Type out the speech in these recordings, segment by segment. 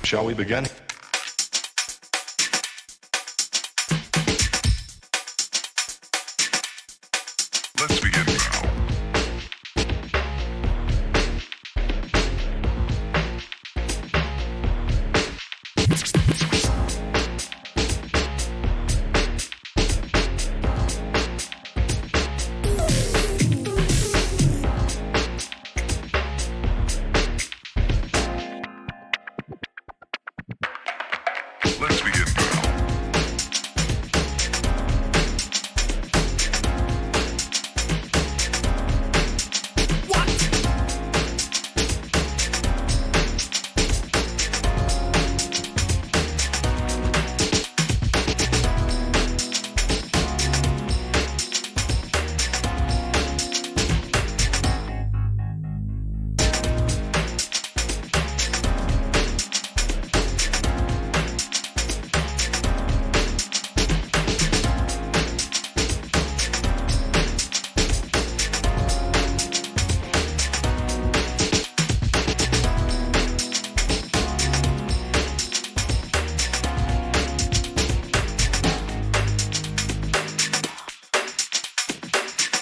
Shall we begin? Let's begin now. Let's begin now.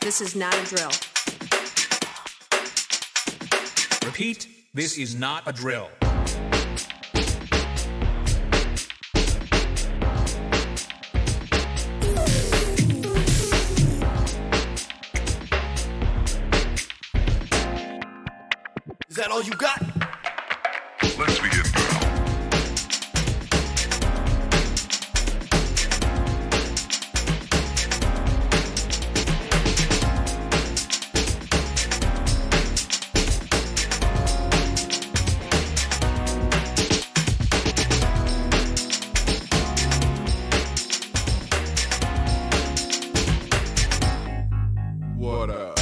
This is not a drill. Repeat, this is not a drill. Is that all you got? Let's begin now. What up?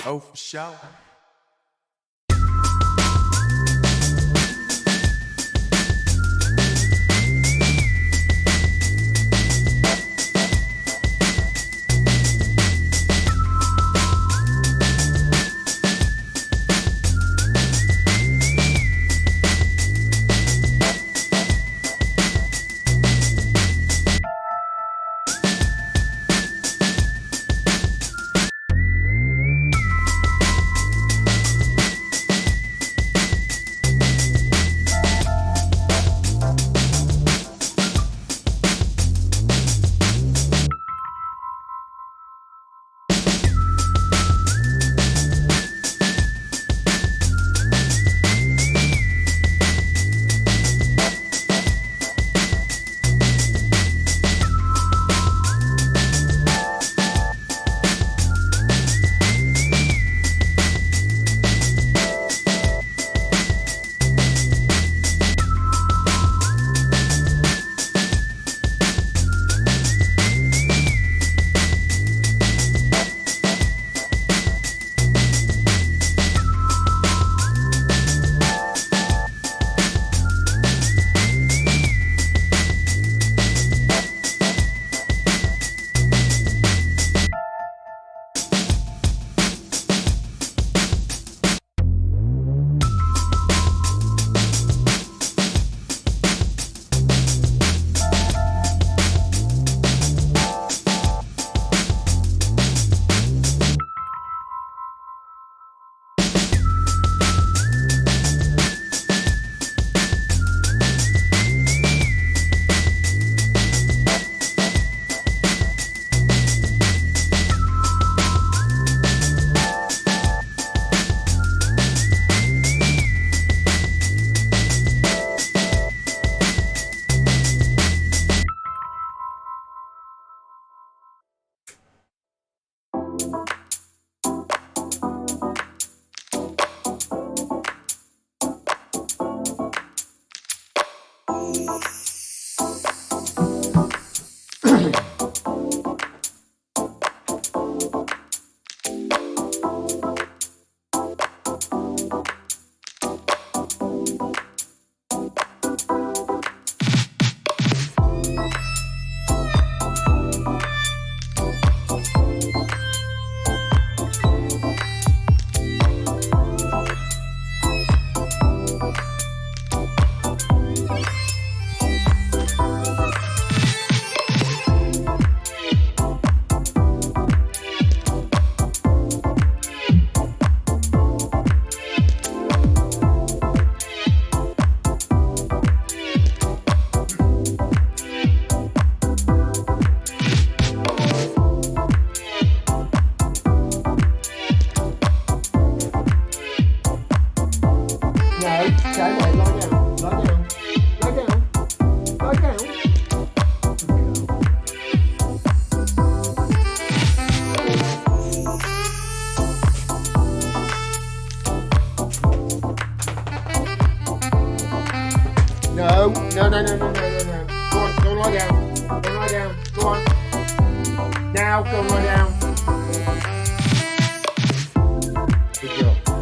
Oh, for sure. on down. Going on down. Go on. Now, going on down. Good girl.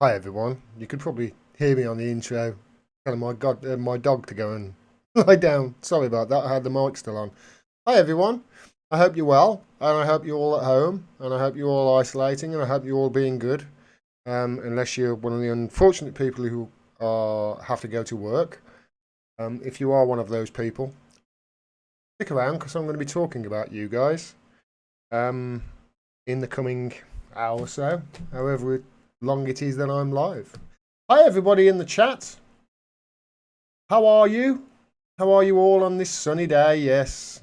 Hi everyone. You could probably hear me on the intro telling my dog to go and lie down. Sorry about that. I had the mic still on. Hi everyone. I hope you're well, and I hope you're all at home, and I hope you're all isolating, and I hope you're all being good. Unless you're one of the unfortunate people who have to go to work. If you are one of those people, stick around because I'm going to be talking about you guys in the coming hour or so, however long it is that I'm live. Hi everybody in the chat. How are you? How are you all on this sunny day? Yes,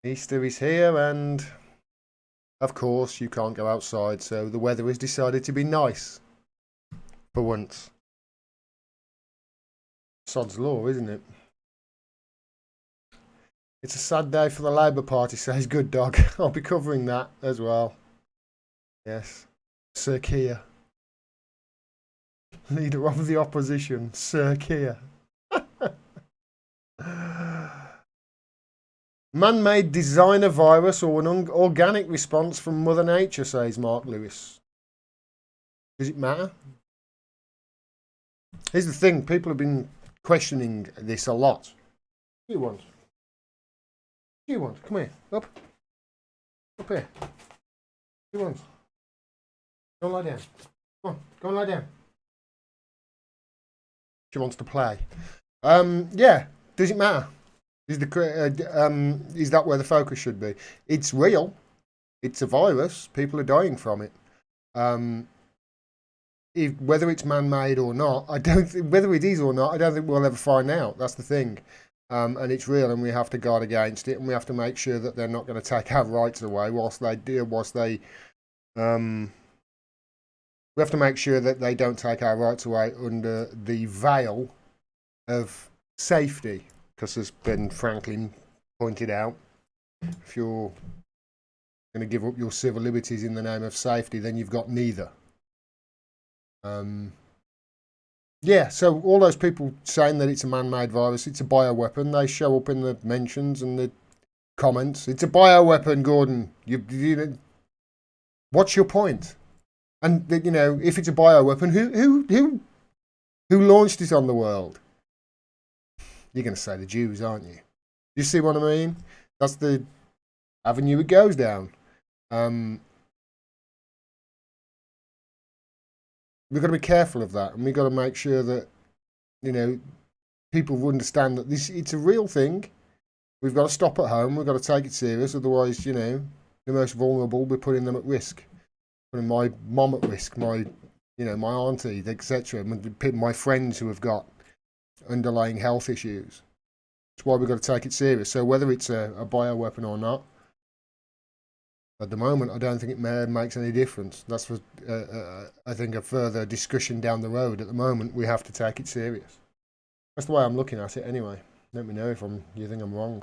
Easter is here, and of course you can't go outside, so the weather has decided to be nice for once. Sod's law, isn't it? It's a sad day for the Labour Party, says Good Dog. I'll be covering that as well. Yes. Sir Keir. Leader of the opposition, Sir Keir. Man-made designer virus or an organic response from Mother Nature, says Mark Lewis. Does it matter? Here's the thing, people have been questioning this a lot. What do you want? What do you want? Come here. Up. Up here. What do you want? Go and lie down. Come on, go and lie down. She wants to play. Yeah. Does it matter? Is that where the focus should be? It's real. It's a virus. People are dying from it. Whether it's man-made or not, whether it is or not, I don't think we'll ever find out. That's the thing. And it's real, and we have to guard against it, and we have to make sure that they're not going to take our rights away we have to make sure that they don't take our rights away under the veil of safety. Because as Ben Franklin pointed out, if you're going to give up your civil liberties in the name of safety, then you've got neither. Yeah, so all those people saying that it's a man-made virus, it's a bioweapon, they show up in the mentions and the comments. It's a bioweapon, Gordon. You what's your point? And if it's a bioweapon, who launched it on the world? You're going to say the Jews, aren't you? You see what I mean? That's the avenue it goes down. We've got to be careful of that, and we've got to make sure that people understand that it's a real thing. We've got to stop at home. We've got to take it serious. Otherwise, the most vulnerable, we're putting them at risk. Putting my mom at risk, my auntie, etc. My friends who have got underlying health issues. That's why we've got to take it serious. So whether it's a bioweapon or not, at the moment, I don't think it makes any difference. That's for, I think, a further discussion down the road. At the moment, we have to take it serious. That's the way I'm looking at it anyway. Let me know if you think I'm wrong.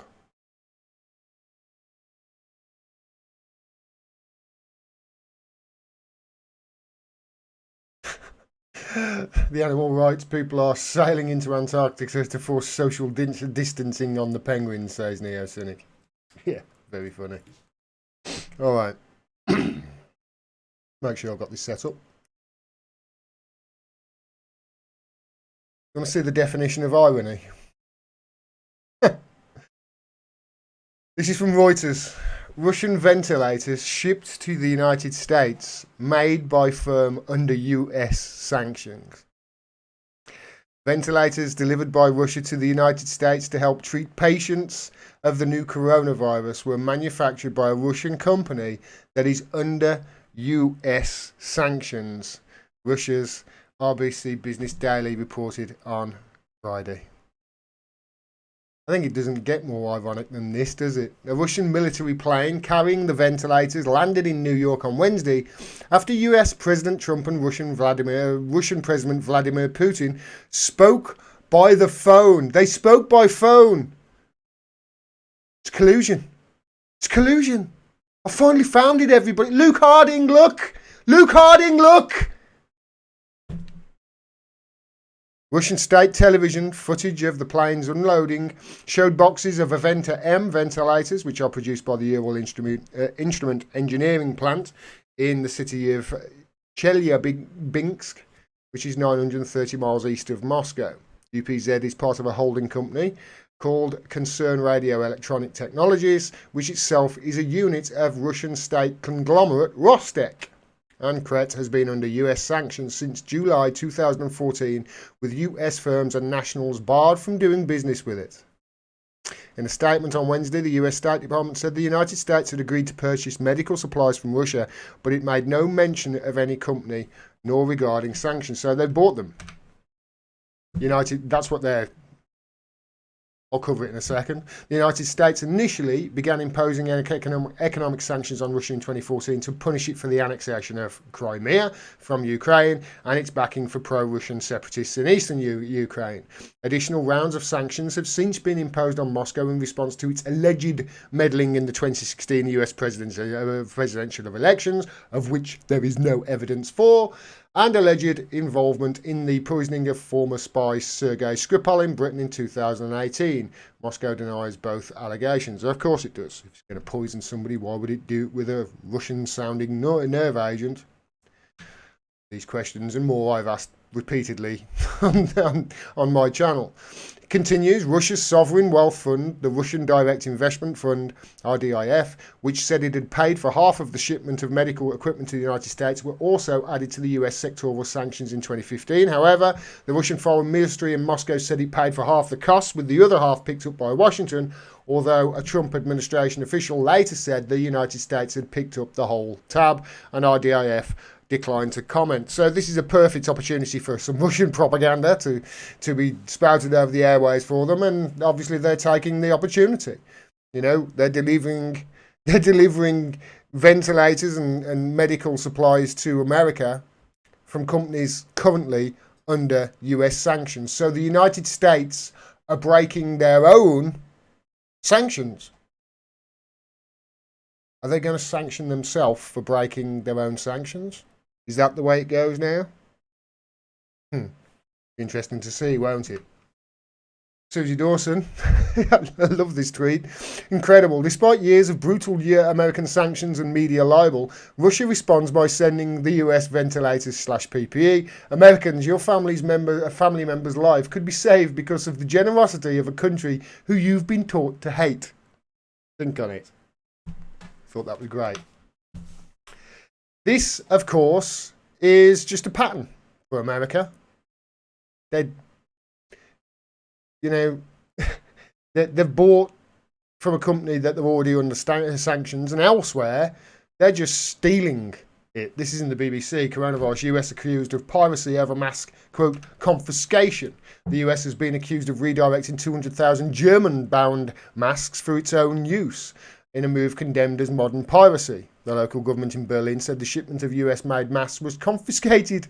The animal rights people are sailing into Antarctica to force social distancing on the penguins, says Neocynic. Yeah, very funny. All right. Make sure I've got this set up. You want to see the definition of irony? This is from Reuters. Russian ventilators shipped to the United States, made by firm under US sanctions. Ventilators delivered by Russia to the United States to help treat patients of the new coronavirus were manufactured by a Russian company that is under US sanctions, Russia's RBC Business Daily reported on Friday. I think it doesn't get more ironic than this, does it? A Russian military plane carrying the ventilators landed in New York on Wednesday after US President Trump and Russian President Vladimir Putin spoke by the phone. They spoke by phone. It's collusion. It's collusion. I finally found it, everybody. Luke Harding, look! Luke Harding, look! Russian state television footage of the plane's unloading showed boxes of Aventa M ventilators, which are produced by the Ural Instrument Engineering Plant in the city of Chelyabinsk, which is 930 miles east of Moscow. UPZ is part of a holding company called Concern Radio Electronic Technologies, which itself is a unit of Russian state conglomerate Rostec. And Kret has been under US sanctions since July 2014, with US firms and nationals barred from doing business with it. In a statement on Wednesday, the US State Department said the United States had agreed to purchase medical supplies from Russia, but it made no mention of any company nor regarding sanctions. So they bought them. That's what they're... I'll cover it in a second. The United States initially began imposing economic sanctions on Russia in 2014 to punish it for the annexation of Crimea from Ukraine and its backing for pro-Russian separatists in eastern Ukraine. Additional rounds of sanctions have since been imposed on Moscow in response to its alleged meddling in the 2016 US presidential elections, of which there is no evidence for, and alleged involvement in the poisoning of former spy Sergei Skripal in Britain in 2018. Moscow denies both allegations. Of course it does. If it's going to poison somebody, why would it do it with a Russian-sounding nerve agent? These questions and more I've asked repeatedly on my channel. Continues, Russia's sovereign wealth fund, the Russian Direct Investment Fund, RDIF, which said it had paid for half of the shipment of medical equipment to the United States, were also added to the US sectoral sanctions in 2015. However, the Russian Foreign Ministry in Moscow said it paid for half the costs, with the other half picked up by Washington, although a Trump administration official later said the United States had picked up the whole tab, and RDIF declined to comment. So this is a perfect opportunity for some Russian propaganda to be spouted over the airways for them, and obviously they're taking the opportunity. You know, they're delivering ventilators and medical supplies to America from companies currently under US sanctions. So the United States are breaking their own sanctions. Are they going to sanction themselves for breaking their own sanctions? Is that the way it goes now? Interesting to see, won't it? Susie Dawson, I love this tweet. Incredible. Despite years of brutal American sanctions and media libel, Russia responds by sending the US ventilators / PPE. Americans, your family member's life could be saved because of the generosity of a country who you've been taught to hate. Think on it. Thought that was great. This, of course, is just a pattern for America. They've bought from a company that they're already under sanctions, and elsewhere, they're just stealing it. This is in the BBC. Coronavirus, US accused of piracy over mask, quote, confiscation. The US has been accused of redirecting 200,000 German-bound masks for its own use, in a move condemned as modern piracy. The local government in Berlin said the shipment of US-made masks was confiscated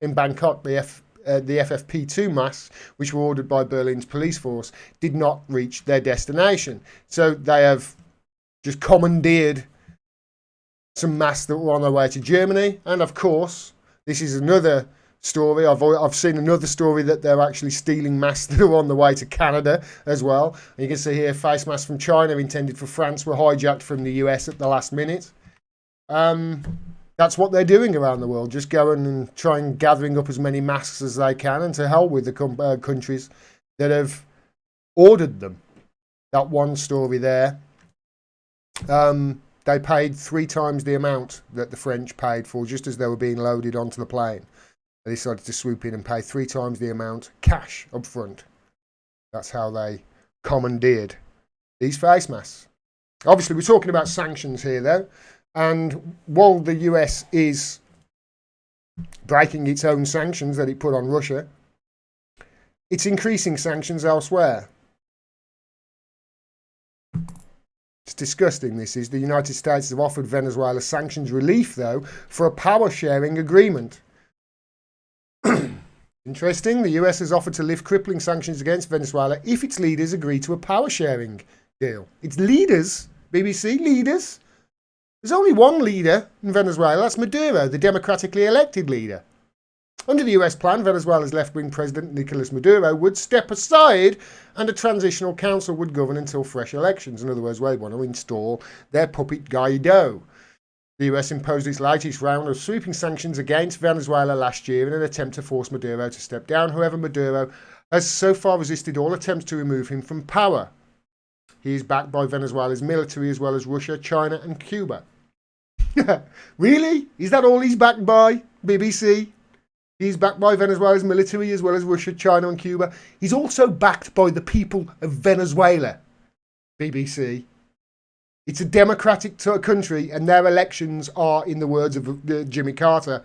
in Bangkok. The FFP2 masks, which were ordered by Berlin's police force, did not reach their destination. So they have just commandeered some masks that were on their way to Germany. And of course, this is another story. I've seen another story that they're actually stealing masks that are on the way to Canada as well. And you can see here face masks from China intended for France were hijacked from the US at the last minute. That's what they're doing around the world, just going and trying gathering up as many masks as they can, and to hell with the countries that have ordered them. That one story there, they paid 3 times the amount that the French paid for just as they were being loaded onto the plane. They decided to swoop in and pay 3 times the amount cash up front. That's how they commandeered these face masks. Obviously, we're talking about sanctions here, though. And while the US is breaking its own sanctions that it put on Russia, it's increasing sanctions elsewhere. It's disgusting, this is. The United States have offered Venezuela sanctions relief, though, for a power-sharing agreement. Interesting, the US has offered to lift crippling sanctions against Venezuela if its leaders agree to a power-sharing deal. Its leaders, BBC leaders. There's only one leader in Venezuela, that's Maduro, the democratically elected leader. Under the US plan, Venezuela's left-wing president Nicolas Maduro would step aside and a transitional council would govern until fresh elections. In other words, they want to install their puppet Guaido. The US imposed its latest round of sweeping sanctions against Venezuela last year in an attempt to force Maduro to step down. However, Maduro has so far resisted all attempts to remove him from power. He is backed by Venezuela's military as well as Russia, China and Cuba. Really? Is that all he's backed by? BBC? He's backed by Venezuela's military as well as Russia, China and Cuba. He's also backed by the people of Venezuela. BBC. It's a democratic country and their elections are, in the words of Jimmy Carter,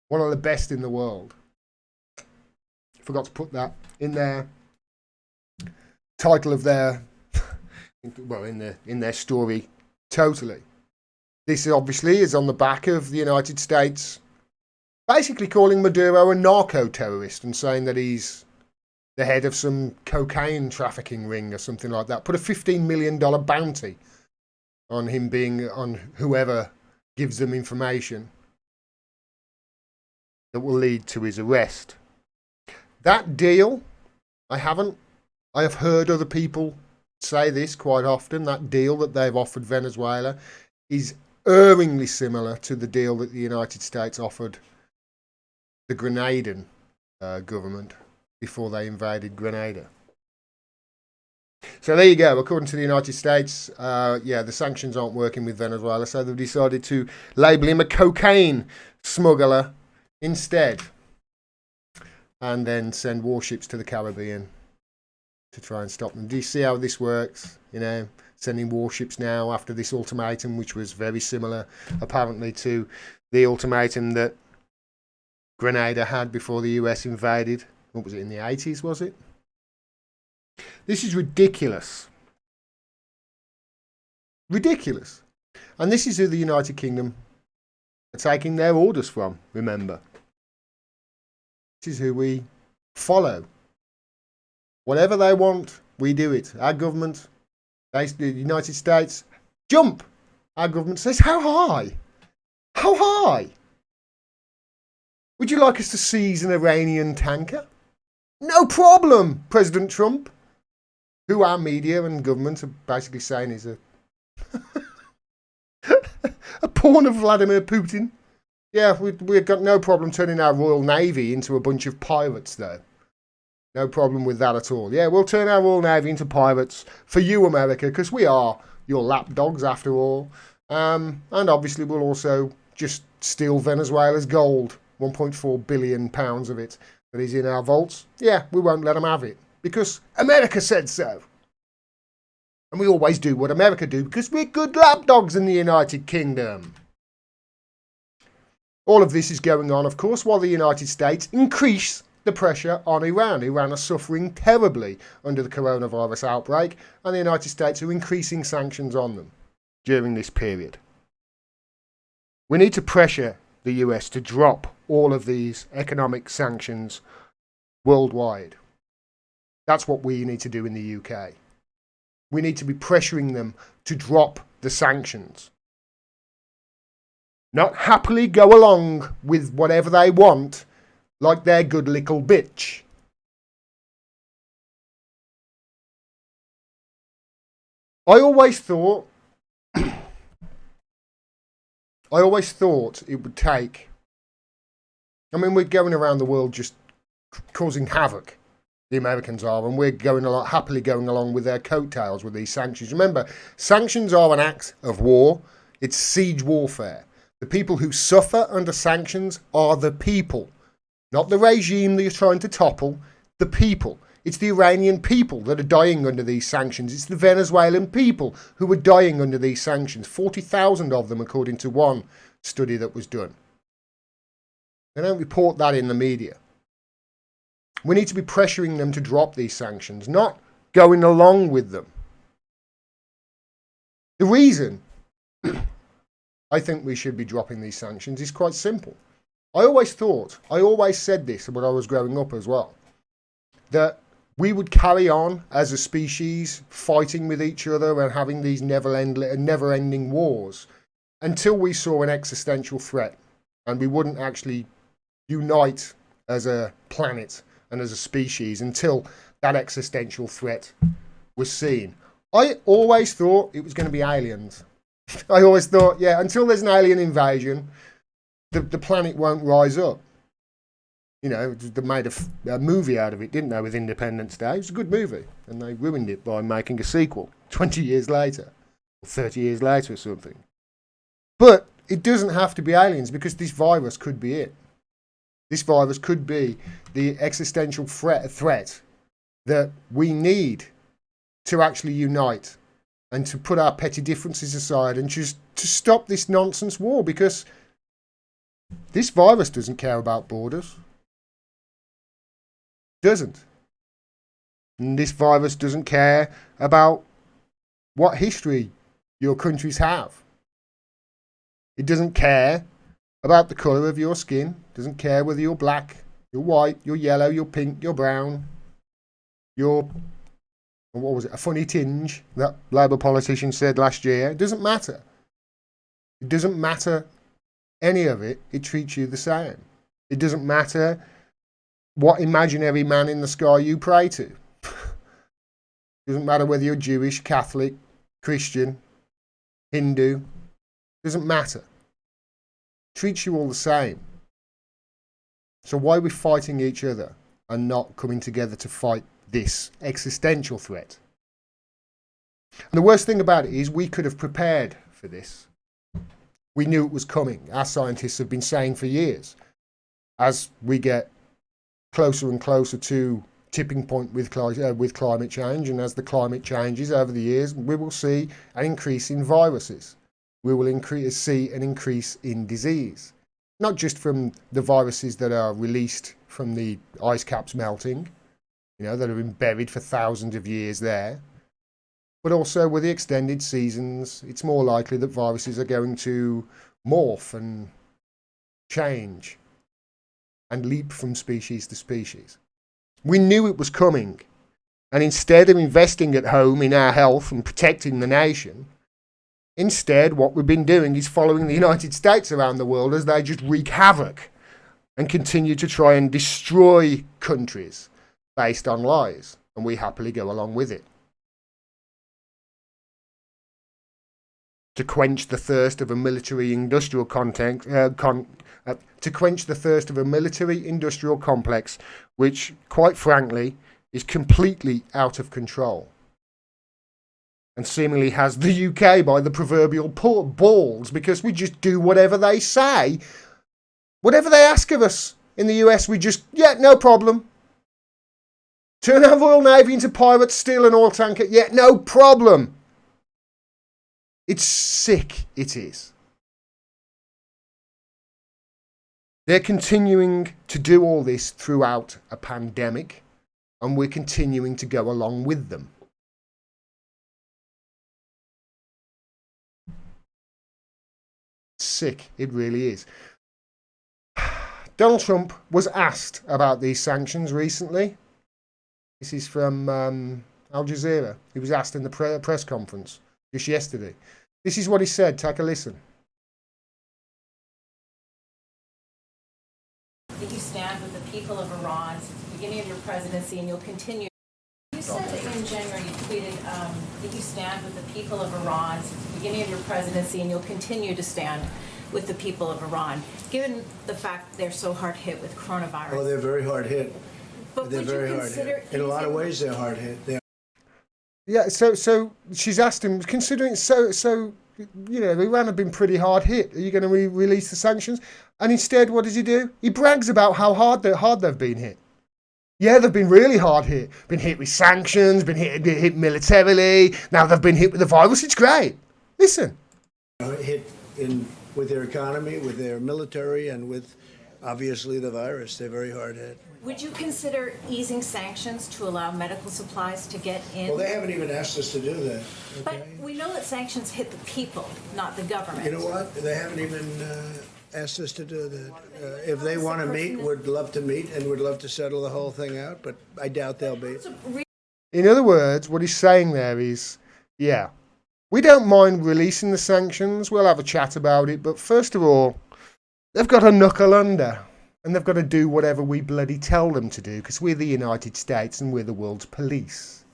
one of the best in the world. Forgot to put that in their title of their, well, in their story, totally. This obviously is on the back of the United States basically calling Maduro a narco-terrorist and saying that he's the head of some cocaine trafficking ring or something like that. Put a $15 million bounty on him being, on whoever gives them information that will lead to his arrest. That deal, I have heard other people say this quite often, that deal that they've offered Venezuela is erringly similar to the deal that the United States offered the Grenadian government before they invaded Grenada. So there you go. According to the United States, the sanctions aren't working with Venezuela, so they've decided to label him a cocaine smuggler instead, and then send warships to the Caribbean to try and stop them. Do you see how this works? You know, sending warships now after this ultimatum, which was very similar, apparently, to the ultimatum that Grenada had before the US invaded. What was it, in the 80s, was it? This is ridiculous. Ridiculous. And this is who the United Kingdom are taking their orders from, remember. This is who we follow. Whatever they want, we do it. Our government, the United States, jump. Our government says, how high? How high? Would you like us to seize an Iranian tanker? No problem, President Trump. Who our media and government are basically saying is a a pawn of Vladimir Putin. Yeah, we've got no problem turning our Royal Navy into a bunch of pirates, though. No problem with that at all. Yeah, we'll turn our Royal Navy into pirates for you, America, because we are your lapdogs after all. And obviously we'll also just steal Venezuela's gold, 1.4 billion pounds of it that is in our vaults. Yeah, we won't let them have it because America said so. And we always do what America do because we're good lapdogs in the United Kingdom. All of this is going on, of course, while the United States increase the pressure on Iran. Iran are suffering terribly under the coronavirus outbreak, and the United States are increasing sanctions on them during this period. We need to pressure the US to drop all of these economic sanctions worldwide. That's what we need to do in the UK. We need to be pressuring them to drop the sanctions. Not happily go along with whatever they want like their good little bitch. I always thought it would take, I mean, we're going around the world just causing havoc, the Americans are, and we're happily going along with their coattails with these sanctions. Remember, sanctions are an act of war. It's siege warfare. The people who suffer under sanctions are the people, not the regime that you're trying to topple, the people. It's the Iranian people that are dying under these sanctions. It's the Venezuelan people who are dying under these sanctions. 40,000 of them, according to one study that was done. They don't report that in the media. We need to be pressuring them to drop these sanctions, not going along with them. The reason I think we should be dropping these sanctions is quite simple. I always said this when I was growing up as well, that we would carry on as a species fighting with each other and having these never-ending wars until we saw an existential threat, and we wouldn't actually unite as a planet and as a species until that existential threat was seen. I always thought it was going to be aliens. I always thought, yeah, until there's an alien invasion, the planet won't rise up. You know, they made a movie out of it, didn't they, with Independence Day? It was a good movie, and they ruined it by making a sequel 20 years later, or 30 years later or something. But it doesn't have to be aliens, because this virus could be it. This virus could be the existential threat that we need to actually unite and to put our petty differences aside and just to stop this nonsense war, because this virus doesn't care about borders. Doesn't. And this virus doesn't care about what history your countries have. It doesn't care about the colour of your skin. It doesn't care whether you're black, you're white, you're yellow, you're pink, you're brown, you're, what was it, a funny tinge that Labour politician said last year. It doesn't matter. It doesn't matter any of it. It treats you the same. It doesn't matter what imaginary man in the sky you pray to. It doesn't matter whether you're Jewish, Catholic, Christian, Hindu. It doesn't matter. It treats you all the same. So why are we fighting each other and not coming together to fight this existential threat? And the worst thing about it is we could have prepared for this. We knew it was coming. Our scientists have been saying for years, as we get closer and closer to tipping point with climate change, and as the climate changes over the years, we will see an increase in viruses. We will see an increase in disease, not just from the viruses that are released from the ice caps melting, you know, that have been buried for thousands of years there, but also with the extended seasons. It's more likely that viruses are going to morph and change and leap from species to species. We knew it was coming, and instead of investing at home in our health and protecting the nation, instead what we've been doing is following the United States around the world as they just wreak havoc and continue to try and destroy countries based on lies, and we happily go along with it. To quench the thirst of a military-industrial complex, which, quite frankly, is completely out of control, and seemingly has the UK by the proverbial balls, because we just do whatever they say. Whatever they ask of us in the US, we just, yeah, no problem. Turn our Royal Navy into pirates, steal an oil tanker, yeah, no problem. It's sick, it is. They're continuing to do all this throughout a pandemic, and we're continuing to go along with them. Sick, it really is. Donald Trump was asked about these sanctions recently. This is from Al Jazeera. He was asked in the press conference just yesterday. This is what he said. Take a listen. That you stand with the people of Iran since the beginning of your presidency, and you'll continue. You said that in January you tweeted that you stand with the people of Iran since the beginning of your presidency, and you'll continue to stand with the people of Iran, given the fact that they're so hard hit with coronavirus. Oh, they're very hard hit. But They're would very you hard consider hit. In a lot of ways, they're hard hit. Yeah, so she's asked him, considering so you know, Iran have been pretty hard hit. Are you going to release the sanctions? And instead, what does he do? He brags about how hard they've been hit. Yeah, they've been really hard hit. Been hit with sanctions, been hit militarily. Now they've been hit with the virus. It's great. Listen. Hit with their economy, with their military, and with, obviously, the virus. They're very hard hit. Would you consider easing sanctions to allow medical supplies to get in? Well, they haven't even asked us to do that. But Okay? we know that sanctions hit the people, not the government. You know what? They haven't even asked us to do that. If they want to meet, we'd love to meet, and we'd love to settle the whole thing out, but I doubt they'll be. In other words, what he's saying there is, yeah, we don't mind releasing the sanctions. We'll have a chat about it. But first of all, they've got to knuckle under. And they've got to do whatever we bloody tell them to do, because we're the United States and we're the world's police.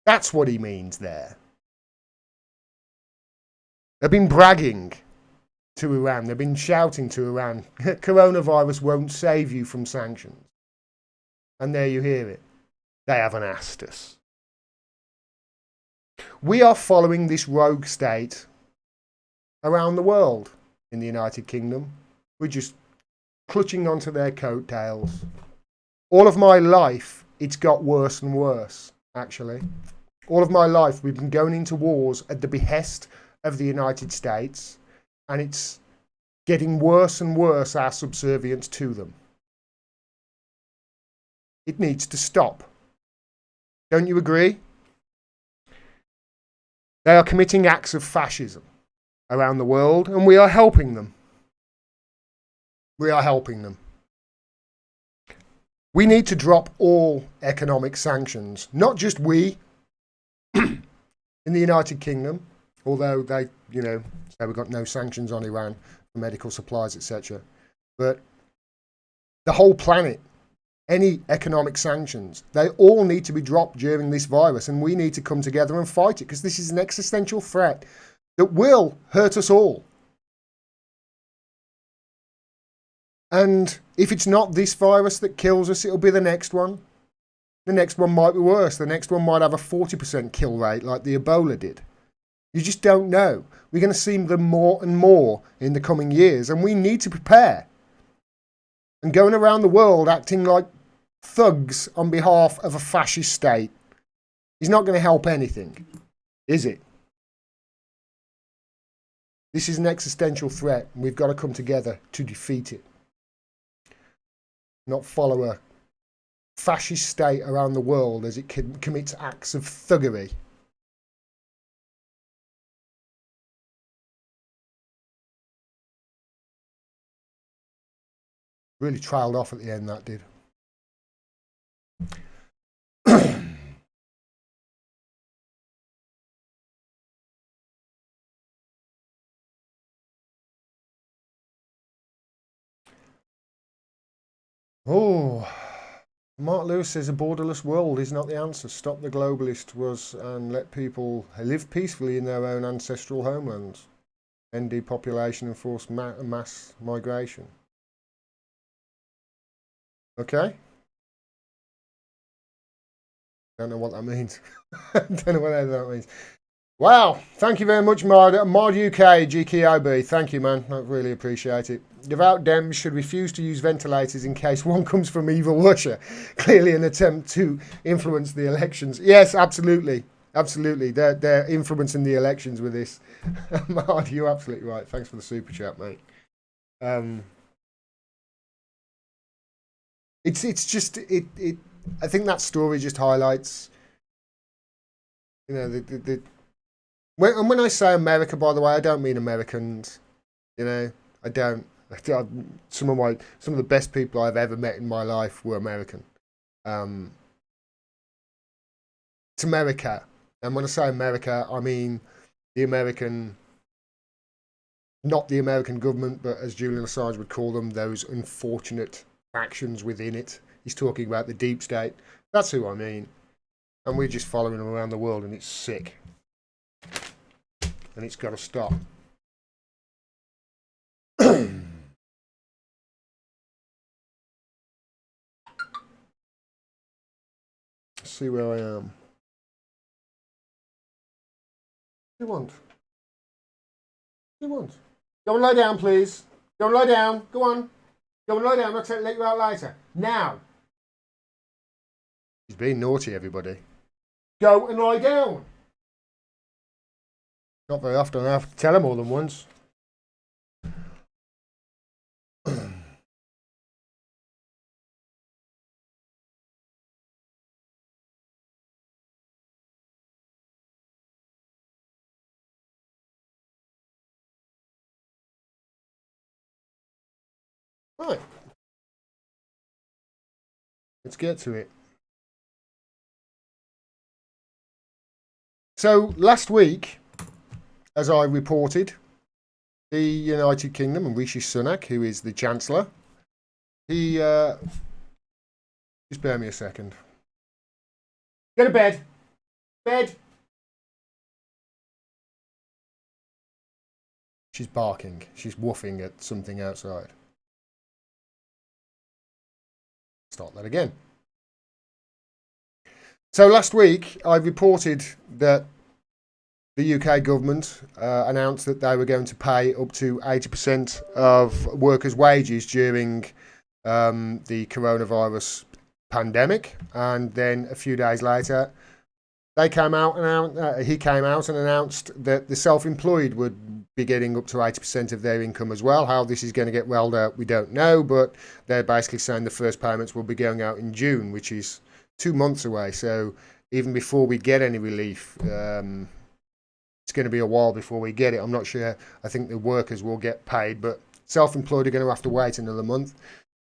That's what he means there. They've been bragging to Iran. They've been shouting to Iran, coronavirus won't save you from sanctions. And there you hear it. They haven't asked us. We are following this rogue state around the world. In the United Kingdom, we're just clutching onto their coattails. All of my life, it's got worse and worse, actually. All of my life, we've been going into wars at the behest of the United States, and it's getting worse and worse, our subservience to them. It needs to stop. Don't you agree? They are committing acts of fascism around the world, and we are helping them. We are helping them. We need to drop all economic sanctions, not just we in the United Kingdom, although they, say we've got no sanctions on Iran for medical supplies, etc. But the whole planet, any economic sanctions, they all need to be dropped during this virus, and we need to come together and fight it, because this is an existential threat that will hurt us all. And if it's not this virus that kills us, it'll be the next one. The next one might be worse. The next one might have a 40% kill rate like the Ebola did. You just don't know. We're going to see them more and more in the coming years, and we need to prepare. And going around the world acting like thugs on behalf of a fascist state is not going to help anything, is it? This is an existential threat, and we've got to come together to defeat it. Not follow a fascist state around the world as it commits acts of thuggery. Really trailed off at the end, that did. Oh, Mark Lewis says a borderless world is not the answer. Stop the globalist was and let people live peacefully in their own ancestral homelands. End depopulation and force mass migration. Okay. Don't know what that means. Don't know what that means. Wow. Thank you very much, Mod UK, GKOB. Thank you, man. I really appreciate it. Devout Dems should refuse to use ventilators in case one comes from evil Russia. Clearly an attempt to influence the elections. Yes, absolutely. Absolutely. They're influencing the elections with this. Mod, you're absolutely right. Thanks for the super chat, mate. It's just I think that story just highlights, when I say America, by the way, I don't mean Americans. I don't. Some of the best people I've ever met in my life were American. It's America, and when I say America, I mean the American, not the American government, but as Julian Assange would call them, those unfortunate factions within it. He's talking about the deep state. That's who I mean. And we're just following them around the world, and it's sick. And it's got to stop. Let's see where I am. What do you want? What do you want? Go and lie down, please. Go and lie down. Go on. Go and lie down. I'll let you out later. Now. He's being naughty, everybody. Go and lie down. Not very often. I have to tell him more than once. Right. Let's get to it. So last week, as I reported, the United Kingdom and Rishi Sunak, who is the Chancellor, he just bear me a second. Go to bed. Bed. She's barking. She's woofing at something outside. Start that again. So last week I reported that the UK government announced that they were going to pay up to 80% of workers' wages during the coronavirus pandemic, and then a few days later he came out and announced that the self-employed would be getting up to 80% of their income as well. How this is going to get rolled out, we don't know, but they're basically saying the first payments will be going out in June, which is 2 months away. So even before we get any relief, it's going to be a while before we get it. I'm not sure. I think the workers will get paid, but self-employed are going to have to wait another month.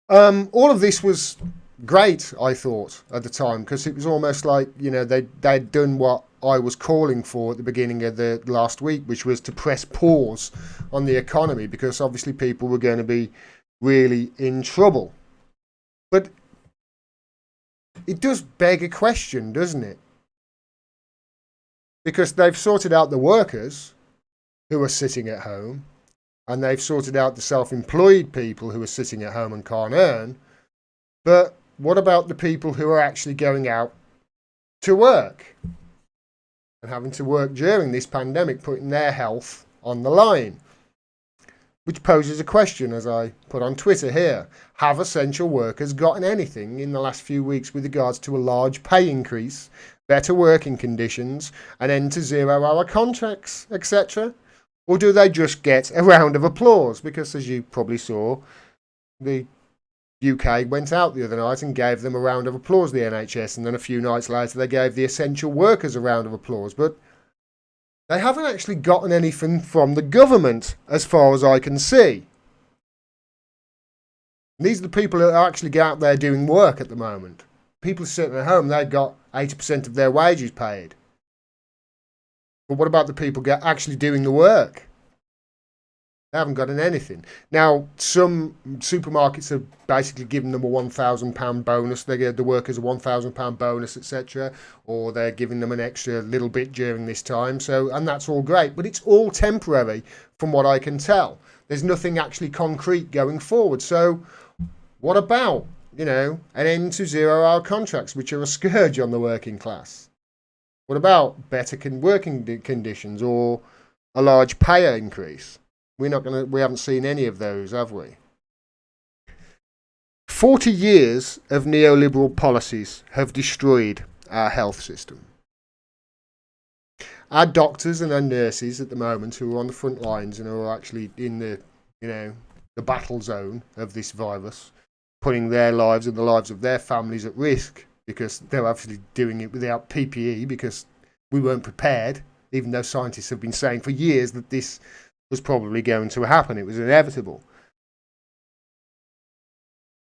All of this was great, I thought, at the time, because it was almost like, you know, they'd done what I was calling for at the beginning of the last week, which was to press pause on the economy, because obviously people were going to be really in trouble. But it does beg a question, doesn't it? Because they've sorted out the workers who are sitting at home, and they've sorted out the self-employed people who are sitting at home and can't earn. But what about the people who are actually going out to work and having to work during this pandemic, putting their health on the line? Which poses a question, as I put on Twitter here. Have essential workers gotten anything in the last few weeks with regards to a large pay increase, better working conditions, an end to 0-hour contracts, etc.? Or do they just get a round of applause? Because, as you probably saw, the UK went out the other night and gave them a round of applause, the NHS, and then a few nights later they gave the essential workers a round of applause. But they haven't actually gotten anything from the government, as far as I can see. And these are the people that are actually out there doing work at the moment. People sitting at home, they've got 80% of their wages paid. But what about the people actually doing the work? They haven't gotten anything. Now, some supermarkets have basically given them a £1,000 bonus. They give the workers a £1,000 bonus, etc. Or they're giving them an extra little bit during this time. So, and that's all great. But it's all temporary from what I can tell. There's nothing actually concrete going forward. So what about, you know, an end to 0-hour contracts, which are a scourge on the working class? What about better working conditions or a large pay increase? We haven't seen any of those, have we? 40 years of neoliberal policies have destroyed our health system. Our doctors and our nurses at the moment, who are on the front lines and who are actually in the, you know, the battle zone of this virus, putting their lives and the lives of their families at risk, because they're actually doing it without PPE, because we weren't prepared, even though scientists have been saying for years that this was probably going to happen. It was inevitable.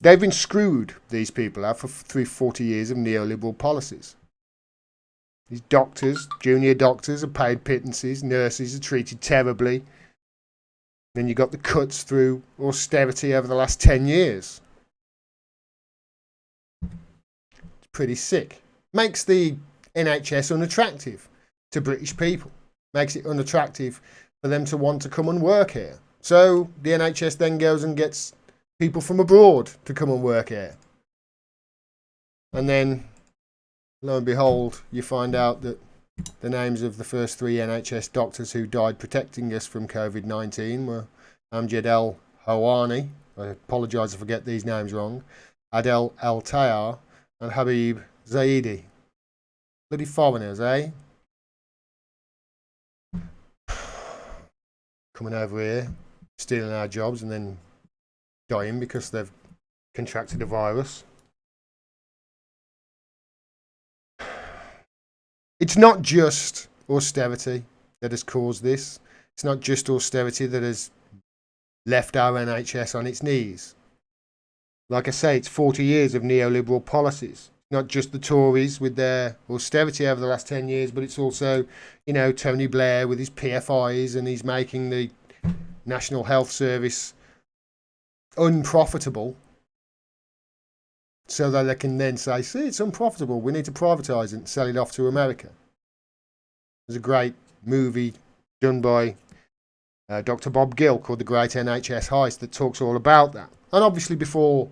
They've been screwed, these people have, through 40 years of neoliberal policies. These doctors, junior doctors, are paid pittances, nurses are treated terribly. Then you've got the cuts through austerity over the last 10 years. It's pretty sick. Makes the NHS unattractive to British people. Makes it unattractive for them to want to come and work here. So the NHS then goes and gets people from abroad to come and work here. And then, lo and behold, you find out that the names of the first 3 NHS doctors who died protecting us from COVID-19 were Amjad El-Hawani, I apologise if I get these names wrong, Adel El-Tayar and Habib Zaidi. Bloody foreigners, eh? Coming over here, stealing our jobs and then dying because they've contracted a virus. It's not just austerity that has caused this. It's not just austerity that has left our NHS on its knees. Like I say, it's 40 years of neoliberal policies. Not just the Tories with their austerity over the last 10 years, but it's also, you know, Tony Blair with his PFIs, and he's making the National Health Service unprofitable so that they can then say, see, it's unprofitable, we need to privatise it and sell it off to America. There's a great movie done by Dr. Bob Gill, called The Great NHS Heist, that talks all about that. And obviously before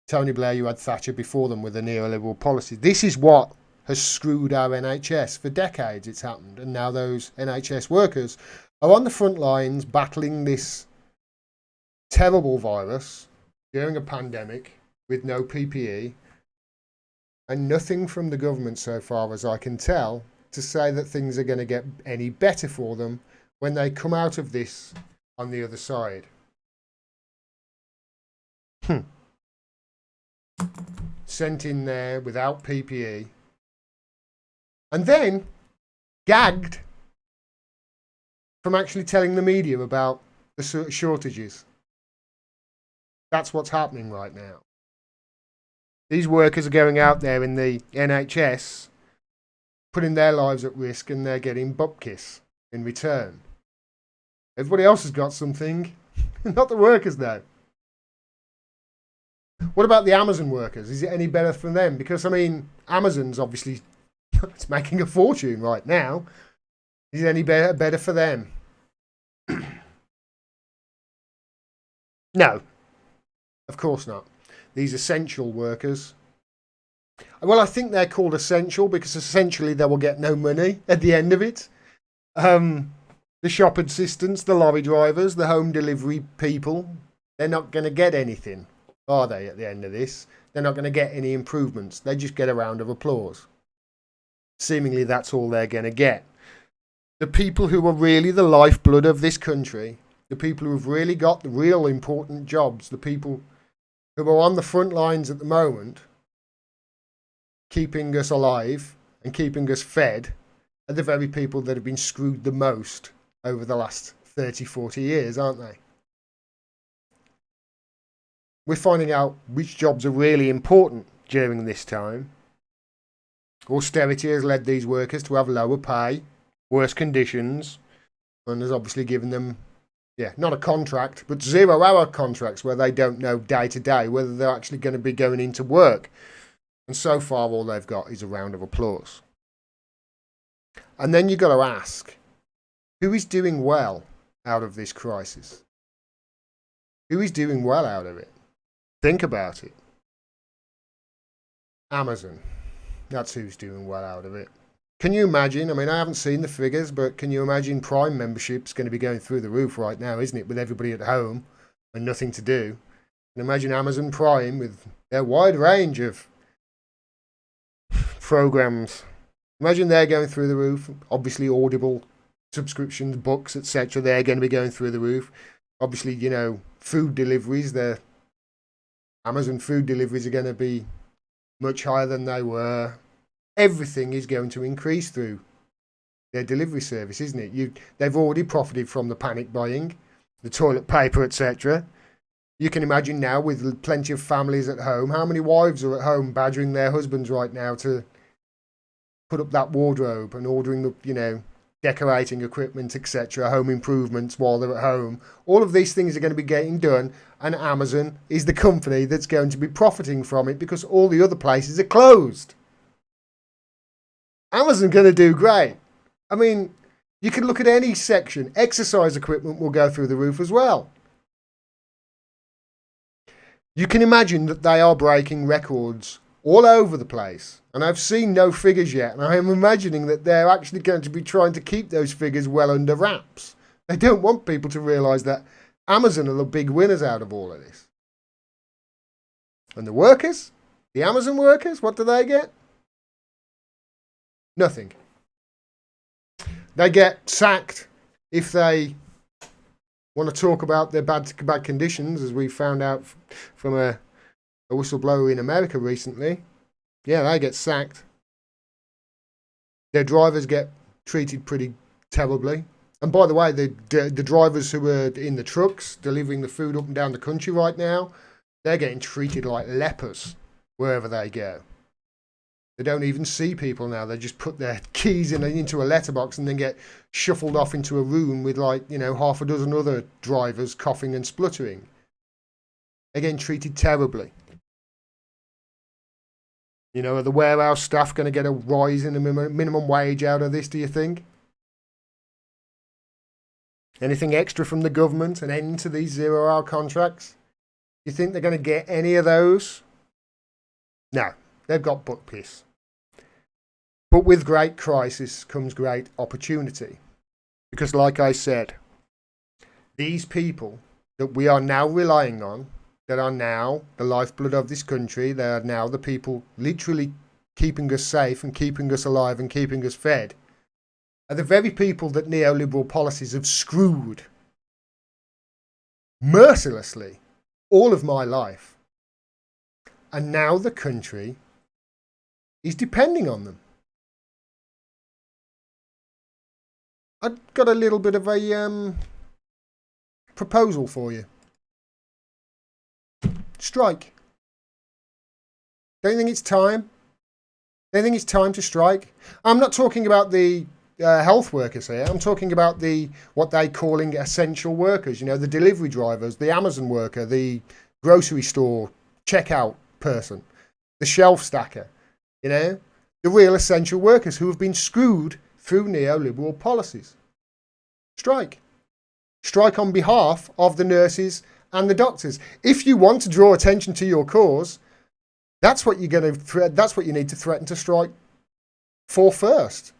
Tony Blair, you had Thatcher before them with the neoliberal policy. This is what has screwed our NHS. For decades it's happened. And now those NHS workers are on the front lines battling this terrible virus during a pandemic with no PPE. And nothing from the government so far as I can tell to say that things are going to get any better for them when they come out of this on the other side. Sent in there without PPE and then gagged from actually telling the media about the shortages. That's what's happening right now. These workers are going out there in the NHS, putting their lives at risk, and they're getting bupkis in return. Everybody else has got something, not the workers though. What about the Amazon workers? Is it any better for them? Because, I mean, Amazon's obviously it's making a fortune right now. Is it any better for them? No, of course not. These essential workers. Well, I think they're called essential because essentially they will get no money at the end of it. The shop assistants, the lorry drivers, the home delivery people, they're not going to get anything, are they, at the end of this? They're not going to get any improvements. They just get a round of applause. Seemingly that's all they're going to get. The people who are really the lifeblood of this country, the people who have really got the real important jobs, the people who are on the front lines at the moment, keeping us alive and keeping us fed, are the very people that have been screwed the most over the last 30, 40 years, aren't they? We're finding out which jobs are really important during this time. Austerity has led these workers to have lower pay, worse conditions, and has obviously given them, not a contract, but 0-hour contracts where they don't know day to day whether they're actually going to be going into work. And so far, all they've got is a round of applause. And then you've got to ask, who is doing well out of this crisis? Who is doing well out of it? Think about it. Amazon. That's who's doing well out of it. Can you imagine? I mean, I haven't seen the figures, but can you imagine Prime membership's going to be going through the roof right now, isn't it? With everybody at home and nothing to do. And imagine Amazon Prime with their wide range of programs. Imagine they're going through the roof. Obviously, Audible subscriptions, books, etc. They're going to be going through the roof. Obviously, food deliveries. The Amazon food deliveries are going to be much higher than they were. Everything is going to increase through their delivery service, isn't it? They've already profited from the panic buying, the toilet paper, etc. You can imagine now with plenty of families at home, how many wives are at home badgering their husbands right now to put up that wardrobe and ordering the, decorating equipment, etc., home improvements while they're at home. All of these things are going to be getting done, and Amazon is the company that's going to be profiting from it because all the other places are closed. Amazon's going to do great. I mean, you can look at any section. Exercise equipment will go through the roof as well. You can imagine that they are breaking records all over the place. And I've seen no figures yet. And I am imagining that they're actually going to be trying to keep those figures well under wraps. They don't want people to realise that Amazon are the big winners out of all of this. And the workers, the Amazon workers, what do they get? Nothing. They get sacked if they want to talk about their bad conditions, as we found out from a whistleblower in America recently. Yeah, they get sacked. Their drivers get treated pretty terribly. And by the way, the drivers who are in the trucks delivering the food up and down the country right now, they're getting treated like lepers wherever they go. They don't even see people now. They just put their keys into a letterbox and then get shuffled off into a room with half a dozen other drivers coughing and spluttering. They're getting treated terribly. Are the warehouse staff going to get a rise in the minimum wage out of this, do you think? Anything extra from the government, an end to these 0-hour contracts? You think they're going to get any of those? No, they've got butt piss. But with great crisis comes great opportunity. Because like I said, these people that we are now relying on, that are now the lifeblood of this country, they are now the people literally keeping us safe and keeping us alive and keeping us fed, are the very people that neoliberal policies have screwed mercilessly all of my life. And now the country is depending on them. I've got a little bit of a proposal for you. Strike. Don't you think it's time? Don't you think it's time to strike? I'm not talking about the health workers here. I'm talking about what they're calling essential workers. You know, the delivery drivers, the Amazon worker, the grocery store checkout person, the shelf stacker. You know, the real essential workers who have been screwed through neoliberal policies. Strike. Strike on behalf of the nurses and the doctors. If you want to draw attention to your cause, that's what you're going to. That's what you need to threaten to strike for first.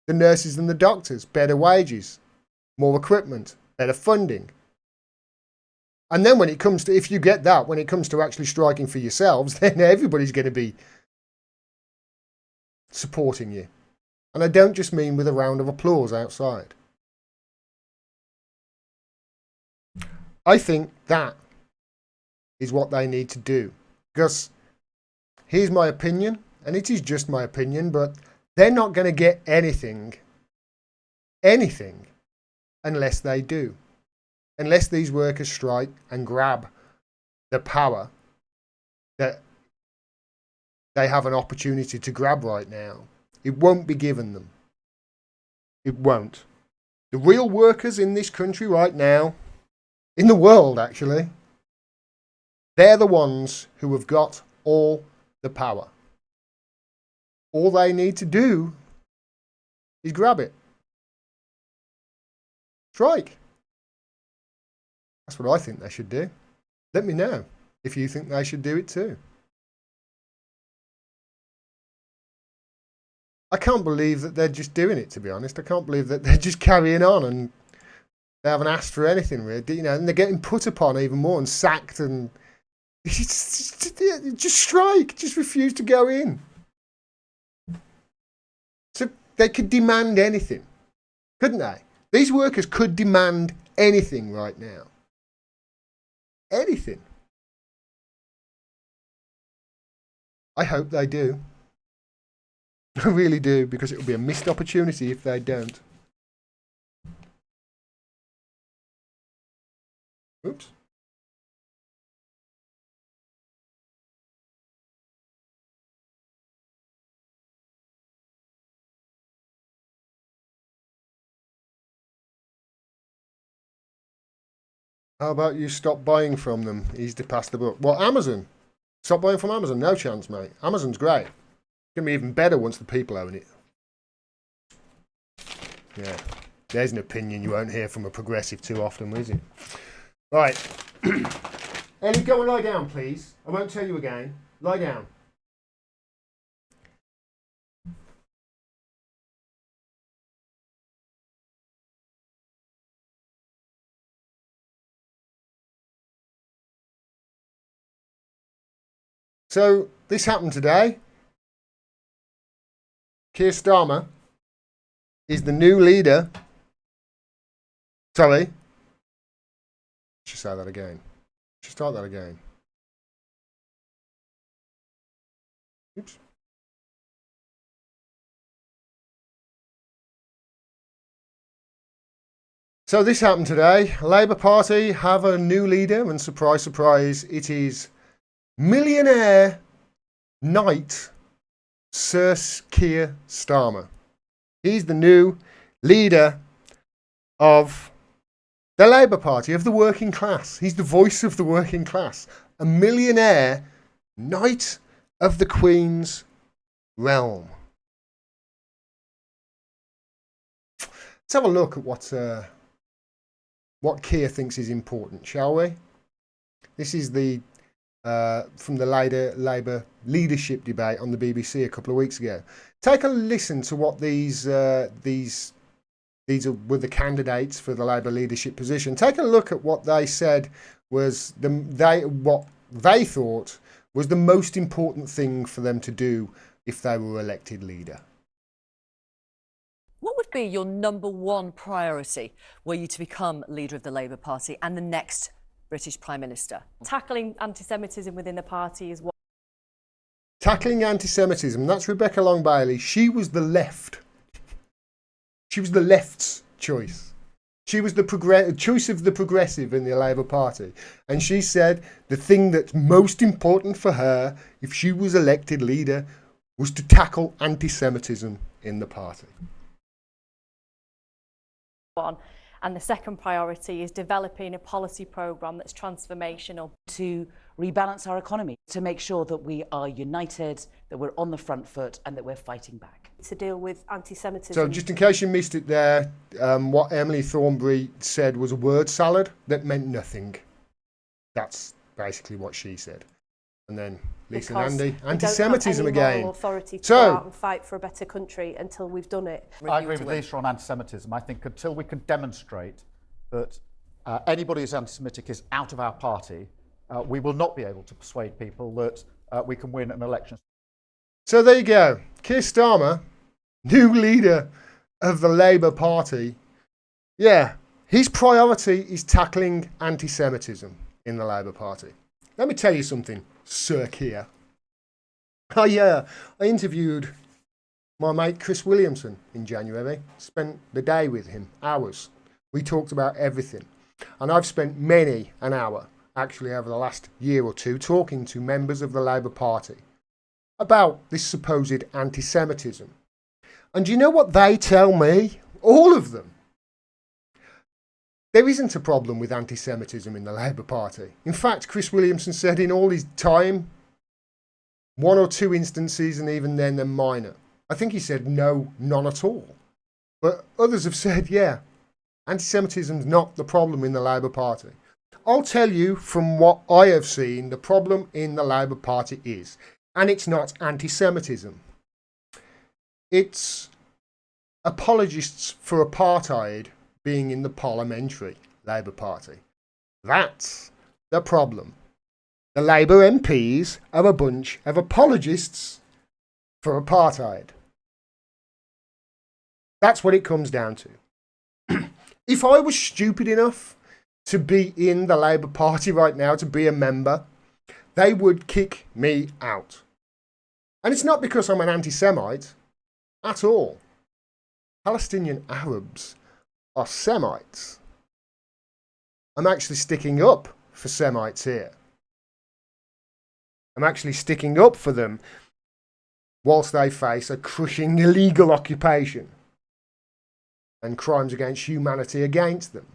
The nurses and the doctors, better wages, more equipment, better funding. And then when it comes to, if you get that, when it comes to actually striking for yourselves, then everybody's going to be supporting you. And I don't just mean with a round of applause outside. I think that is what they need to do. Because here's my opinion, and it is just my opinion, but they're not going to get anything, unless they do. Unless these workers strike and grab the power that they have an opportunity to grab right now. It won't be given them. It won't. The real workers in this country right now, in the world actually, they're the ones who have got all the power. All they need to do is grab it. Strike. That's what I think they should do. Let me know if you think they should do it too. I can't believe that they're just doing it, to be honest. I can't believe that they're just carrying on and they haven't asked for anything, really. You know, and they're getting put upon even more and sacked and just strike. Just refuse to go in. So they could demand anything, couldn't they? These workers could demand anything right now. Anything. I hope they do. I really do, because it will be a missed opportunity if they don't. Oops. How about you stop buying from them? Easy to pass the book. Well, Amazon. Stop buying from Amazon. No chance, mate. Amazon's great. It's going to be even better once the people own it. Yeah. There's an opinion you won't hear from a progressive too often, is it? Right. Ellie, go and lie down, please. I won't tell you again. Lie down. So, this happened today. Keir Starmer is the new leader. Sorry. Should say that again. Should start that again. Oops. So this happened today. Labour Party have a new leader, and surprise, surprise, it is millionaire knight Sir Keir Starmer. He's the new leader of the Labour Party, of the working class. He's the voice of the working class. A millionaire knight of the Queen's realm. Let's have a look at what what Keir thinks is important, shall we? This is the from the Labour leadership debate on the BBC a couple of weeks ago. Take a listen to what these were the candidates for the Labour leadership position. Take a look at what they said was what they thought was the most important thing for them to do if they were elected leader. What would be your number one priority were you to become leader of the Labour Party and the next British Prime Minister? Tackling anti-Semitism within the party is what. Tackling anti-Semitism. That's Rebecca Long Bailey. She was the left. She was the left's choice. She was the choice of the progressive in the Labour Party. And she said the thing that's most important for her, if she was elected leader, was to tackle anti-Semitism in the party. And the second priority is developing a policy programme that's transformational. To rebalance our economy, to make sure that we are united, that we're on the front foot and that we're fighting back. To deal with anti-Semitism. So just in case you missed it there, what Emily Thornberry said was a word salad that meant nothing. That's basically what she said. And then Lisa and Andy, anti-Semitism again. Authority to go out and fight for a better country until we've done it. I agree with Lisa on anti-Semitism. I think until we can demonstrate that anybody who's anti-Semitic is out of our party, we will not be able to persuade people that we can win an election. So there you go. Keir Starmer, new leader of the Labour Party. Yeah, his priority is tackling anti-Semitism in the Labour Party. Let me tell you something, Sir Keir. Oh yeah, I interviewed my mate Chris Williamson in January. Spent the day with him, hours. We talked about everything. And I've spent many an hour, actually over the last year or two, talking to members of the Labour Party about this supposed anti-Semitism. And do you know what they tell me? All of them. There isn't a problem with anti-Semitism in the Labour Party. In fact, Chris Williamson said in all his time, one or two instances, and even then they're minor. I think he said no, none at all. But others have said, yeah, anti-Semitism's not the problem in the Labour Party. I'll tell you from what I have seen, the problem in the Labour Party is, and it's not anti-Semitism. It's apologists for apartheid being in the parliamentary Labour Party. That's the problem. The Labour MPs are a bunch of apologists for apartheid. That's what it comes down to. If I was stupid enough to be in the Labour Party right now, to be a member, they would kick me out. And it's not because I'm an anti-Semite at all. Palestinian Arabs are Semites. I'm actually sticking up for Semites here. I'm actually sticking up for them whilst they face a crushing illegal occupation and crimes against humanity against them.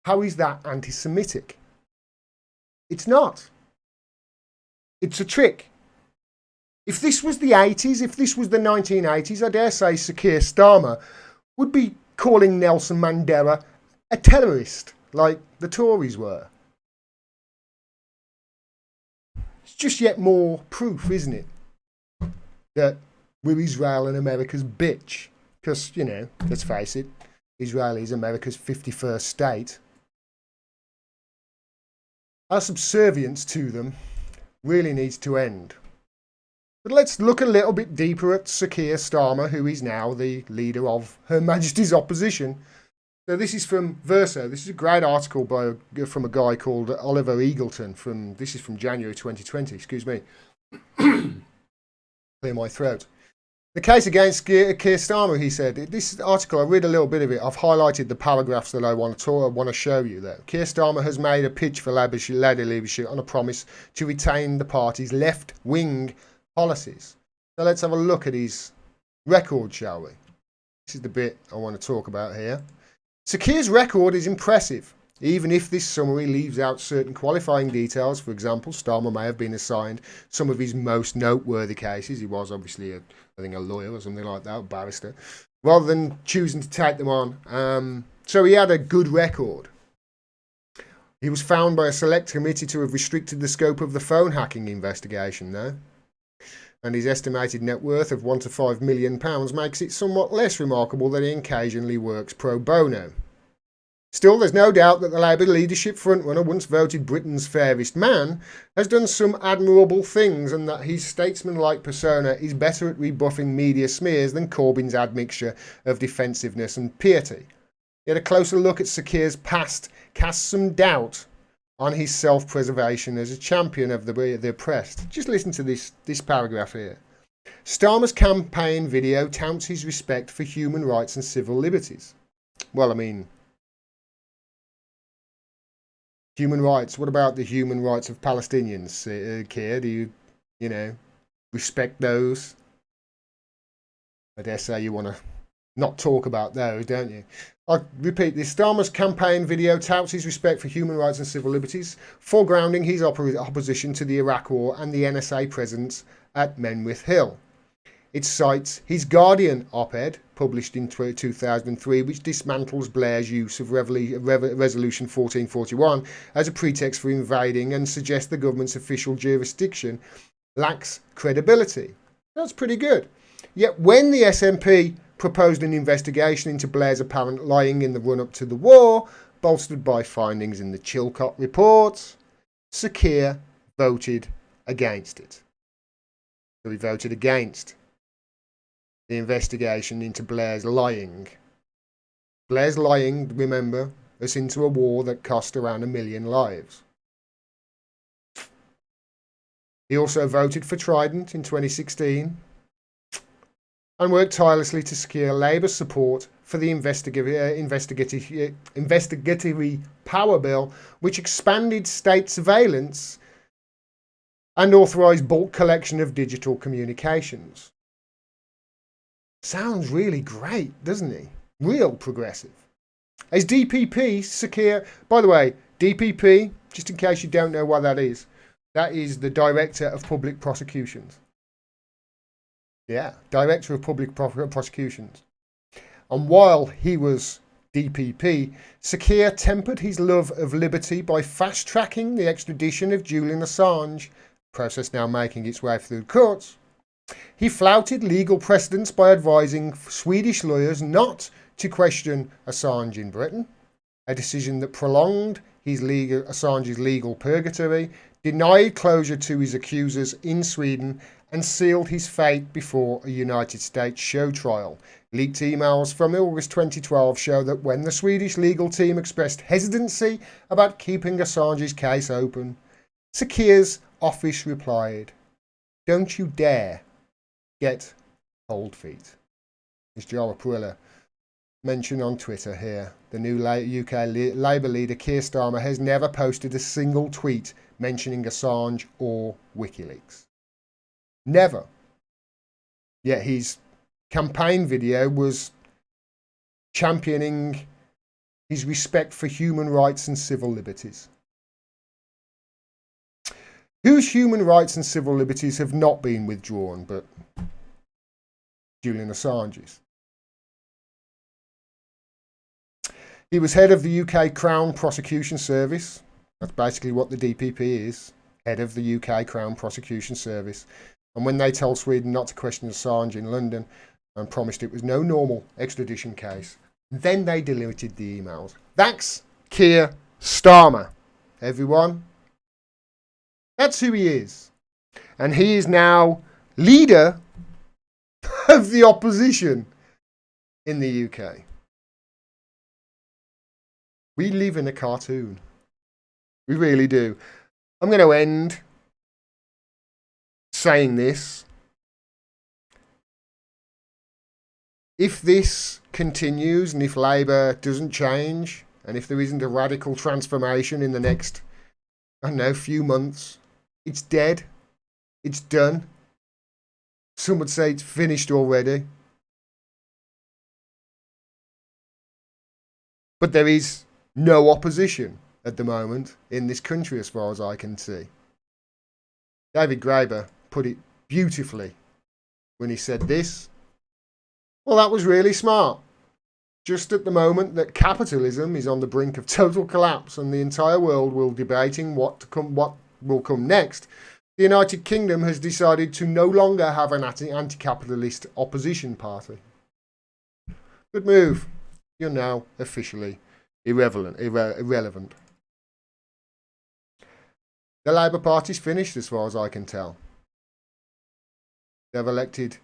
How is that anti-Semitic? It's not. It's a trick. If this was the 80s, if this was the 1980s, I dare say Sir Keir Starmer would be calling Nelson Mandela a terrorist, like the Tories were. It's just yet more proof, isn't it, that we're Israel and America's bitch. Because, you know, let's face it, Israel is America's 51st state. Our subservience to them really needs to end. But let's look a little bit deeper at Sir Keir Starmer, who is now the leader of Her Majesty's opposition. So this is from Verso. This is a great article from a guy called Oliver Eagleton. This is from January 2020. Excuse me. Clear my throat. The case against Keir Starmer, he said. This article, I read a little bit of it. I've highlighted the paragraphs that I want to show you, though. Keir Starmer has made a pitch for Labour leadership on a promise to retain the party's left-wing policies. So let's have a look at his record, shall we? This is the bit I want to talk about here. Sir Keir's record is impressive, even if this summary leaves out certain qualifying details. For example, Starmer may have been assigned some of his most noteworthy cases. He was obviously, I think, a lawyer or something like that, a barrister, rather than choosing to take them on. So he had a good record. He was found by a select committee to have restricted the scope of the phone hacking investigation, though. And his estimated net worth of £1 to £5 million makes it somewhat less remarkable that he occasionally works pro bono. Still, there's no doubt that the Labour leadership frontrunner, once voted Britain's fairest man, has done some admirable things, and that his statesman-like persona is better at rebuffing media smears than Corbyn's admixture of defensiveness and piety. Yet a closer look at Sir Keir's past casts some doubt on his self-preservation as a champion of the oppressed. Just listen to this paragraph here. Starmer's campaign video touts his respect for human rights and civil liberties. Well, I mean, human rights. What about the human rights of Palestinians, Keir? Do you respect those? I dare say you want to not talk about those, don't you? I'll repeat this. Starmer's campaign video touts his respect for human rights and civil liberties, foregrounding his opposition to the Iraq War and the NSA presence at Menwith Hill. It cites his Guardian op-ed, published in 2003, which dismantles Blair's use of Resolution 1441 as a pretext for invading and suggests the government's official jurisdiction lacks credibility. That's pretty good. Yet when the SNP proposed an investigation into Blair's apparent lying in the run-up to the war, bolstered by findings in the Chilcot report, Sir Keir voted against it. So he voted against the investigation into Blair's lying. Blair's lying, remember, us into a war that cost around 1 million lives. He also voted for Trident in 2016 and worked tirelessly to secure Labour's support for the investigatory power bill, which expanded state surveillance and authorised bulk collection of digital communications. Sounds really great, doesn't he? Real progressive. As DPP, Sir Keir, by the way, DPP, just in case you don't know what that is the Director of Public Prosecutions. Yeah, Director of Public Prosecutions. And while he was DPP, Sir Keir tempered his love of liberty by fast-tracking the extradition of Julian Assange, process now making its way through the courts. He flouted legal precedents by advising Swedish lawyers not to question Assange in Britain, a decision that prolonged Assange's legal purgatory, denied closure to his accusers in Sweden, and sealed his fate before a United States show trial. Leaked emails from August 2012 show that when the Swedish legal team expressed hesitancy about keeping Assange's case open, Sir Keir's office replied, "Don't you dare get cold feet." As Jara Pruilla mentioned on Twitter here, the new UK Labour leader Keir Starmer has never posted a single tweet mentioning Assange or WikiLeaks. Never. Yet his campaign video was championing his respect for human rights and civil liberties. Whose human rights and civil liberties have not been withdrawn but Julian Assange's? He was head of the UK Crown Prosecution Service. That's basically what the DPP is, head of the UK Crown Prosecution Service. And when they told Sweden not to question Assange in London and promised it was no normal extradition case, then they deleted the emails. That's Keir Starmer, everyone. That's who he is. And he is now leader of the opposition in the UK. We live in a cartoon. We really do. I'm going to end saying this. If this continues and if Labour doesn't change and if there isn't a radical transformation in the next, few months, it's dead. It's done. Some would say it's finished already. But there is no opposition at the moment in this country as far as I can see. David Graeber put it beautifully when he said this. Well, that was really smart. just at the moment that capitalism is on the brink of total collapse and the entire world will be debating what will come next, the United Kingdom has decided to no longer have an anti-capitalist opposition party. Good move. You're now officially irrelevant. The Labour Party's finished as far as I can tell. They've elected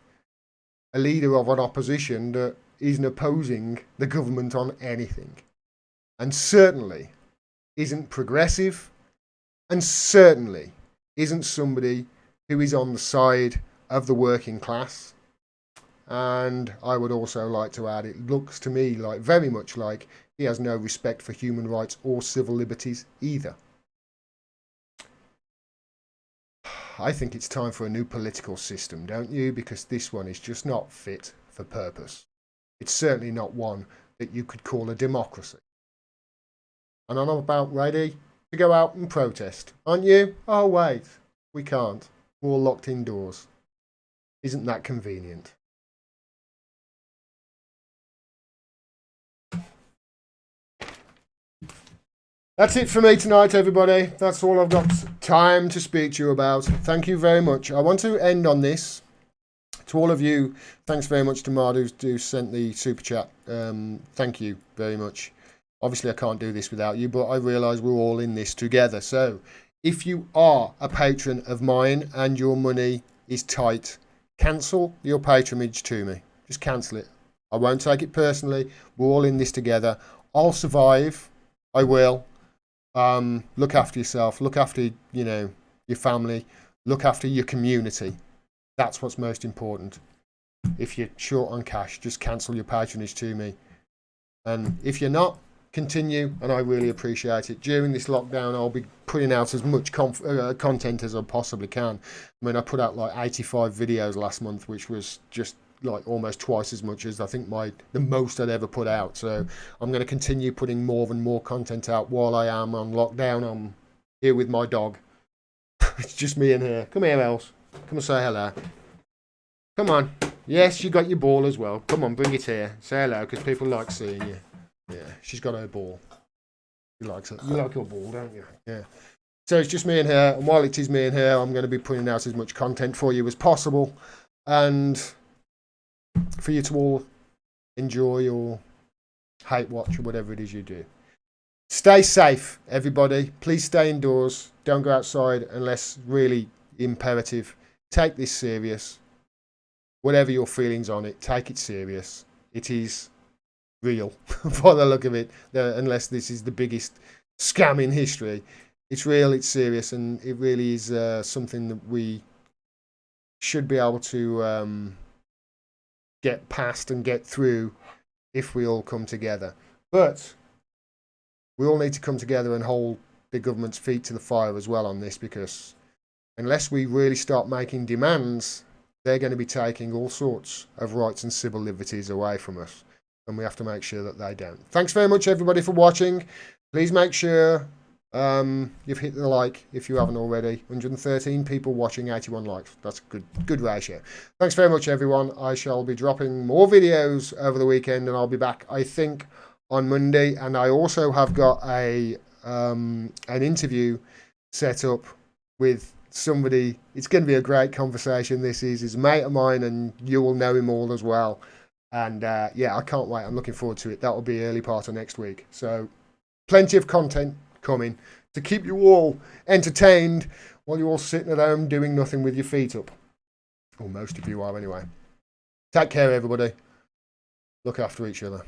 a leader of an opposition that isn't opposing the government on anything. And certainly isn't progressive, and certainly isn't somebody who is on the side of the working class. And I would also like to add, it looks to me like very much like he has no respect for human rights or civil liberties either. I think it's time for a new political system, don't you? Because this one is just not fit for purpose. It's certainly not one that you could call a democracy. And I'm about ready to go out and protest, aren't you? Oh wait, we can't. We're all locked indoors. Isn't that convenient? That's it for me tonight, everybody. That's all I've got time to speak to you about. Thank you very much. I want to end on this. To all of you, thanks very much to Mard who sent the super chat. Thank you very much. Obviously, I can't do this without you, but I realise we're all in this together. So, if you are a patron of mine and your money is tight, cancel your patronage to me. Just cancel it. I won't take it personally. We're all in this together. I'll survive. I will. Look after yourself. Look after, your family. Look after your community. That's what's most important. If you're short on cash, just cancel your patronage to me. And if you're not, continue, and I really appreciate it. During this lockdown, I'll be putting out as much content as I possibly can. I mean, I put out like 85 videos last month, which was just like almost twice as much as I think the most I'd ever put out. So I'm going to continue putting more and more content out while I am on lockdown. I'm here with my dog. It's just me and her. Come here, Els. Come and say hello. Come on. Yes, you got your ball as well. Come on, bring it here. Say hello, because people like seeing you. Yeah, she's got her ball. She likes it. You like your ball, don't you? Yeah. So it's just me and her. And while it is me and her, I'm going to be putting out as much content for you as possible. And for you to all enjoy or hate watch or whatever it is you do. Stay safe, everybody. Please stay indoors. Don't go outside unless really imperative. Take this serious. Whatever your feelings on it, take it serious. It is real, by the look of it, unless this is the biggest scam in history. It's real, it's serious, and it really is something that we should be able to get past and get through if we all come together. But we all need to come together and hold the government's feet to the fire as well on this, because unless we really start making demands, they're going to be taking all sorts of rights and civil liberties away from us. And we have to make sure that they don't. Thanks very much, everybody, for watching. Please make sure you've hit the like if you haven't already. 113 people watching, 81 likes. That's a good ratio. Thanks very much, everyone. I shall be dropping more videos over the weekend, and I'll be back, I think, on Monday. And I also have got an interview set up with somebody. It's going to be a great conversation. This is a mate of mine, and you will know him all as well. And yeah, I can't wait. I'm looking forward to it. That will be early part of next week. So plenty of content coming to keep you all entertained while you're all sitting at home doing nothing with your feet up. Or most of you are anyway. Take care, everybody. Look after each other.